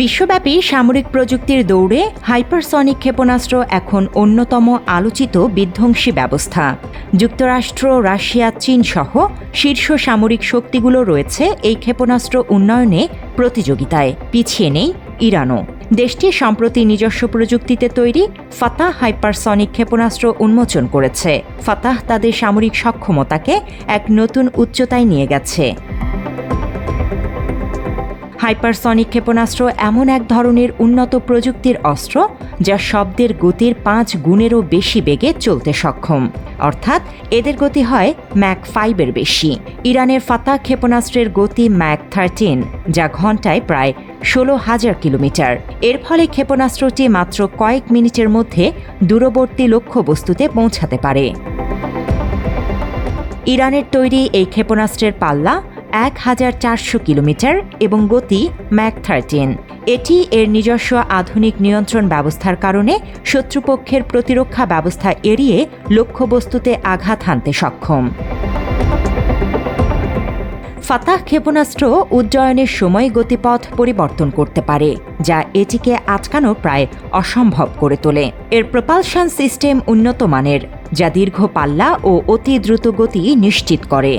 বিশ্বব্যাপী সামরিক প্রযুক্তির দৌড়ে হাইপারসনিক ক্ষেপণাস্ত্র এখন অন্যতম আলোচিত বিধ্বংসী ব্যবস্থা। যুক্তরাষ্ট্র, রাশিয়া, চীন সহ শীর্ষ সামরিক শক্তিগুলো রয়েছে এই ক্ষেপণাস্ত্র উন্নয়নে প্রতিযোগিতায়। পিছিয়ে নেই ইরানও। দেশটি সম্প্রতি নিজস্ব প্রযুক্তিতে তৈরি ফাতাহ হাইপারসনিক ক্ষেপণাস্ত্র উন্মোচন করেছে। ফাতাহ তাদের সামরিক সক্ষমতাকে এক নতুন উচ্চতায় নিয়ে গেছে। হাইপারসনিক ক্ষেপণাস্ত্র এমন এক ধরনের উন্নত প্রযুক্তির অস্ত্র যা শব্দের গতির 5 গুণেরও বেশি বেগে চলতে সক্ষম, অর্থাৎ এদের গতি হয় ম্যাক 5-এর বেশি। ইরানের ফাতাহ ক্ষেপণাস্ত্রের গতি ম্যাক 13, যা ঘণ্টায় প্রায় 16,000 কিলোমিটার। এর ফলে ক্ষেপণাস্ত্রটি মাত্র কয়েক মিনিটের মধ্যে দূরবর্তী লক্ষ্যবস্তুতে পৌঁছাতে পারে। ইরানের তৈরি এই ক্ষেপণাস্ত্রের পাল্লা 1400 কিলোমিটার এবং গতি ম্যাক 13। এটি এর নিজস্ব আধুনিক নিয়ন্ত্রণ ব্যবস্থার কারণে শত্রুপক্ষের প্রতিরক্ষা ব্যবস্থা এড়িয়ে লক্ষ্যবস্তুতে আঘাত হানতে সক্ষম। ফাতাহ ক্ষেপণাস্ত্র উড্ডয়নের সময় গতিপথ পরিবর্তন করতে পারে, যা এটিকে আটকানো প্রায় অসম্ভব করে তোলে। এর প্রপালশন সিস্টেম উন্নত মানের, যা দীর্ঘ পাল্লা ও অতি দ্রুত গতি নিশ্চিত করে।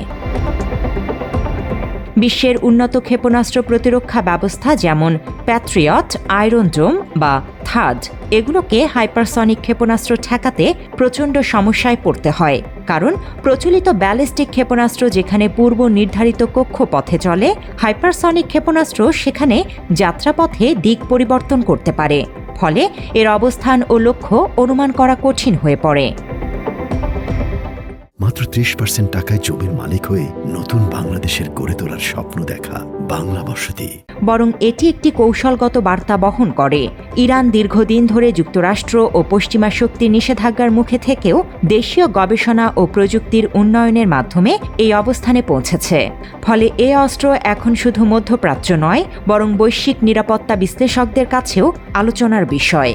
বিশ্বের উন্নত ক্ষেপণাস্ত্র প্রতিরক্ষা ব্যবস্থা যেমন প্যাট্রিয়ট, আয়রন ডোম বা থাড, এগুলোকে হাইপারসনিক ক্ষেপণাস্ত্র ঠেকাতে প্রচণ্ড সমস্যায় পড়তে হয়। কারণ প্রচলিত ব্যালিস্টিক ক্ষেপণাস্ত্র যেখানে পূর্ব নির্ধারিত কক্ষপথে চলে, হাইপারসনিক ক্ষেপণাস্ত্র সেখানে যাত্রাপথে দিক পরিবর্তন করতে পারে। ফলে এর অবস্থান ও লক্ষ্য অনুমান করা কঠিন হয়ে পড়ে। মাত্র 30% টাকায় জমির মালিক হয়ে নতুন বাংলাদেশের গড়ে তোলার স্বপ্ন দেখা বাংলা বসতি। বরং এটি একটি কৌশলগত বার্তা বহন করে। ইরান দীর্ঘদিন ধরে যুক্তরাষ্ট্র ও পশ্চিমা শক্তির নিষেধাজ্ঞার মুখে থেকেও দেশীয় গবেষণা ও প্রযুক্তির উন্নয়নের মাধ্যমে এই অবস্থানে পৌঁছেছে। ফলে এই অস্ত্র এখন শুধু মধ্যপ্রাচ্য নয়, বরং বৈশ্বিক নিরাপত্তা বিশ্লেষকদের কাছেও আলোচনার বিষয়।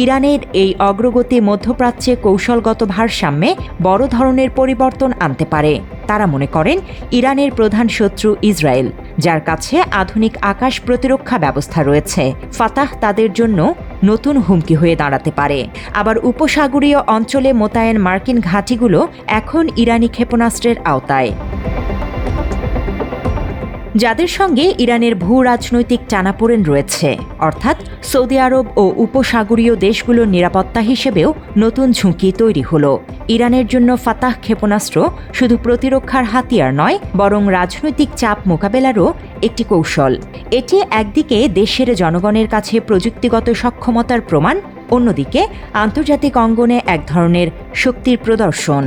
ইরানের এই অগ্রগতি মধ্যপ্রাচ্যে কৌশলগত ভারসাম্যে বড় ধরনের পরিবর্তন আনতে পারে। তারা মনে করেন ইরানের প্রধান শত্রু ইসরায়েল, যার কাছে আধুনিক আকাশ প্রতিরক্ষা ব্যবস্থা রয়েছে। ফাতাহ তাদের জন্য নতুন হুমকি হয়ে দাঁড়াতে পারে। আবার উপসাগরীয় অঞ্চলে মোতায়েন মার্কিন ঘাঁটিগুলো এখন ইরানি ক্ষেপণাস্ত্রের আওতায়। যাদের সঙ্গে ইরানের ভূ রাজনৈতিক টানাপোড়েন রয়েছে, অর্থাৎ সৌদি আরব ও উপসাগরীয় দেশগুলোর নিরাপত্তা হিসেবেও নতুন ঝুঁকি তৈরি হলো। ইরানের জন্য ফাতাহ ক্ষেপণাস্ত্র শুধু প্রতিরক্ষার হাতিয়ার নয়, বরং রাজনৈতিক চাপ মোকাবেলারও একটি কৌশল। এটি একদিকে দেশের জনগণের কাছে প্রযুক্তিগত সক্ষমতার প্রমাণ, অন্যদিকে আন্তর্জাতিক অঙ্গনে এক ধরনের শক্তির প্রদর্শন।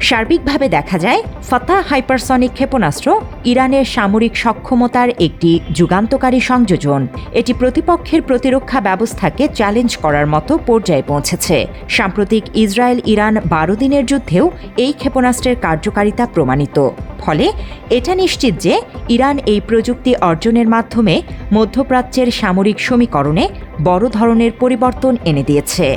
সার্বিকভাবে দেখা যায়, ফাতাহ হাইপারসনিক ক্ষেপণাস্ত্র ইরানের সামরিক সক্ষমতার একটি যুগান্তকারী সংযোজন। এটি প্রতিপক্ষের প্রতিরক্ষা ব্যবস্থাকে চ্যালেঞ্জ করার মতো পর্যায়ে পৌঁছেছে। সাম্প্রতিক ইসরায়েল-ইরান 12 দিনের যুদ্ধেও এই ক্ষেপণাস্ত্রের কার্যকারিতা প্রমাণিত। ফলে এটা নিশ্চিত যে ইরান এই প্রযুক্তি অর্জনের মাধ্যমে মধ্যপ্রাচ্যের সামরিক সমীকরণে বড় ধরনের পরিবর্তন এনে দিয়েছে।